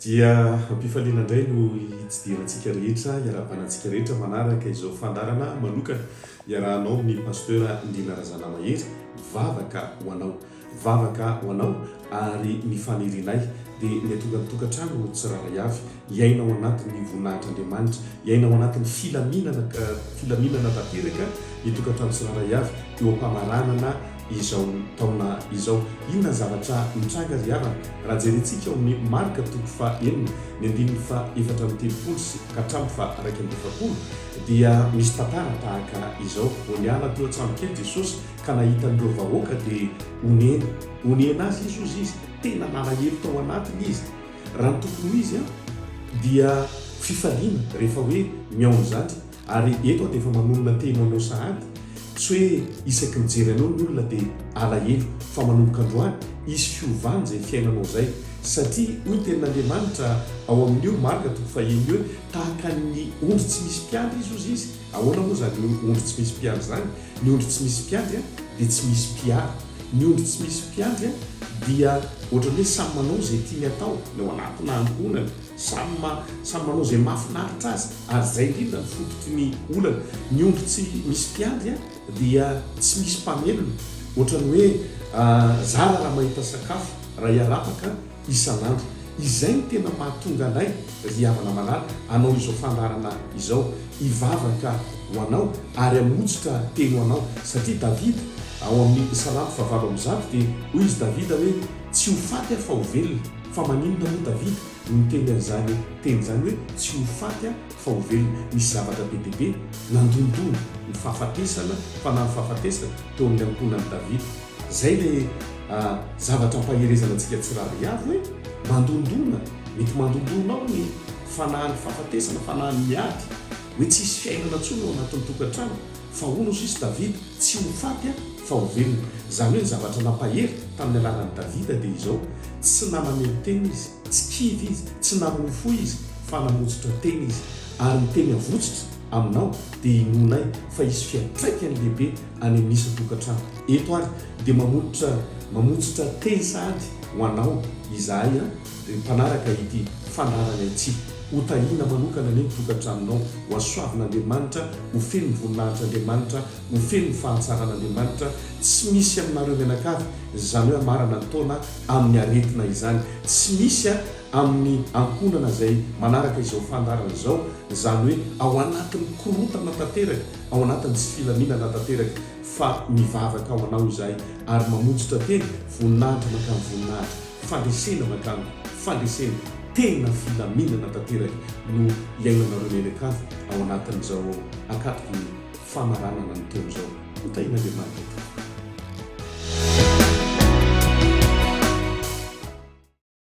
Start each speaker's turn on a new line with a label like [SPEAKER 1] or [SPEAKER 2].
[SPEAKER 1] dia ampifaliana indray no hitsidirantsika rehetra iaravanantsika rehetra manaraka izao fandarana manokana iarahanao ny Pasteur Ndriana RAZANAMAHERY vavaka ho anao, vavaka ho anao ary ny fanerinay dia ny tokantokatrano tsirairay avy iainao anatin'ny voninahitran'Andriamanitra, iainao anatin'ny filaminana tanteraka ny tokantrano tsirairay avy eo am-pamaranana izao taona izao. Inona zavatra mitranga ry havana raha jerentsika amin'ny marika toko fa enina ny andininy fa efatra amin'ny telopolo sy katramo fa raika amby efapolo dia misy tantara tahaka izao. Oniana teo an-trano kely Jesosy ka nahita an'ireo vahoaka dia onena azy izy tena nalahelo tao anatiny izy. Raha ny tokony izy dia fifaliana rehefa hoe miaona zany ary eto dia efa manomana tena anao sahady tsy hoe isaky mijery anao ny olona dia alahelo fa manomboka androany isy fiovany zay fiainanao zay satria hoy tenin'Andriamanitra ao amin'io marika toko fahenina hoe tahaka ny ondry tsy misy mpiandry izy. Ahoana moa zany ondry tsy misy mpiandry zany? Ny ondry tsy misy mpiandry dia tsy misy mpiary. Ny ondry tsy misy mpiandry dia ohatran'ny hoe samy manao zay tiany atao ny ao anatina ankonana, samy manao zay mahafinaritra azy ary zay indrindra ny fototry ny olana. Ny ondry tsy misy mpiandry dia tsy misy mpamelona, ohatran'ny hoe zara raha mahita sakafo raha iarapaka isan'andro. Izay ny tena mahatonga anay ry havana manara anao izao fandarana izao ivavaka ho anao ary amotsitra teny ho anao satria Davida ao amin'ny Salamo 7:1 dia hoy izy Davida hoe tsy ho faty fa ho velona. Fa maninona moa Davida no teny an'izany teny zany hoe tsy ho faty fa ho velona. Misy zavatra be dia be nandondona ny fahafatesana fa na ny fahafatesana teo amin'ny ankonan'i Davida. Zay le zavatra ampaherezana antsika tsirairay avy hoe mandondona, mety mandondonao ny fanahin'ny fahafatesana, fanahin'ny miady hoe tsisy fiainana intsony ao anatin'ny tokantrano fa hono sisy Davida tsy ho faty fa ho velona. Zany hoe ny zavatra nampahery tamin'ny alalan'i Davida dia izao tsy nanamelo teny izy, tsy kivy izy, tsy namofo izy fa namotsitra teny izy ary ny teny avotsitra aminao dia inonay fa isy fiantraikany lehibe any amin'isa tokantrano. Eto ary dia mamotsitra teny sahady ho anao izahay mpanaraka ity fandarana ity. Ho tahina manokana ny tokantranonao, ho asoavin'Andriamanitra, ho feno ny voninahitr'Andriamanitra, ho feno ny fahatsaran'Andriamanitra. Tsy misy aminareo mianakavy zany hoe amarana ny taona amin'ny aretina izany, tsy misy amin'ny ankonana zay manaraka izao fandarana izao zany hoe ao anatin'ny korotana tanteraka, ao anatin'ny tsy filaminana tanteraka fa mivavaka ao anao izahay ary mamotsitra teny voninahitra makany voninahitra, fandresena makany fandresena, tena filaminana tanteraka no iainanareo mianakavy ao anatin'izao akatoky ny famaranana ny taona izao. Ho tahina Andriamanitra.